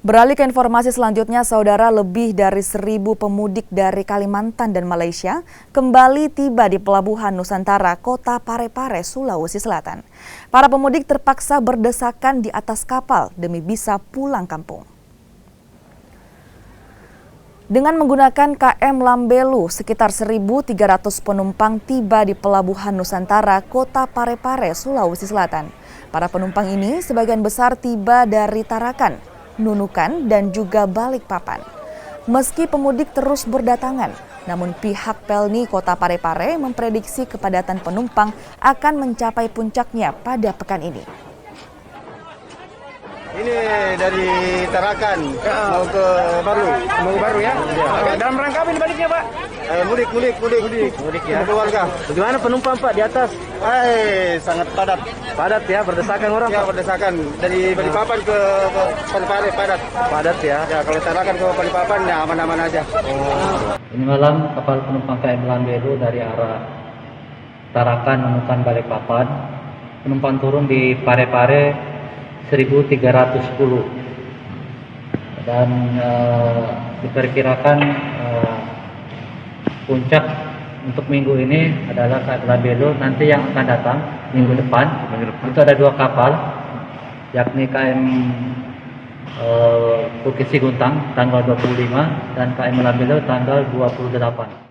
Beralih ke informasi selanjutnya, saudara, lebih dari 1.000 pemudik dari Kalimantan dan Malaysia kembali tiba di Pelabuhan Nusantara, Kota Parepare, Sulawesi Selatan. Para pemudik terpaksa berdesakan di atas kapal demi bisa pulang kampung. Dengan menggunakan KM Lambelu, sekitar 1.300 penumpang tiba di Pelabuhan Nusantara, Kota Parepare, Sulawesi Selatan. Para penumpang ini sebagian besar tiba dari Tarakan, Nunukan, dan juga Balikpapan. Meski pemudik terus berdatangan, namun pihak Pelni Kota Parepare memprediksi kepadatan penumpang akan mencapai puncaknya pada pekan ini. Ini dari Tarakan mau ke Baru ya? Ya. Dalam rangka apa ini baliknya, Pak? Mudik ya. Keluarga. Bagaimana penumpang, Pak, di atas? Sangat padat. Padat ya, berdesakan orang. Ya, berdesakan dari Balikpapan ke Parepare padat. Padat ya. Ya, kalau Tarakan ke Balikpapan ya aman-aman aja. Ini malam kapal penumpang KM Lambelu dari arah Tarakan menuju Balikpapan. Penumpang turun di Parepare 1.310 dan diperkirakan puncak untuk minggu ini adalah KM Lambelu. Nanti yang akan datang minggu depan itu ada 2 kapal, yakni KM Bukit Siguntang tanggal 25 dan KM Lambelu tanggal 28.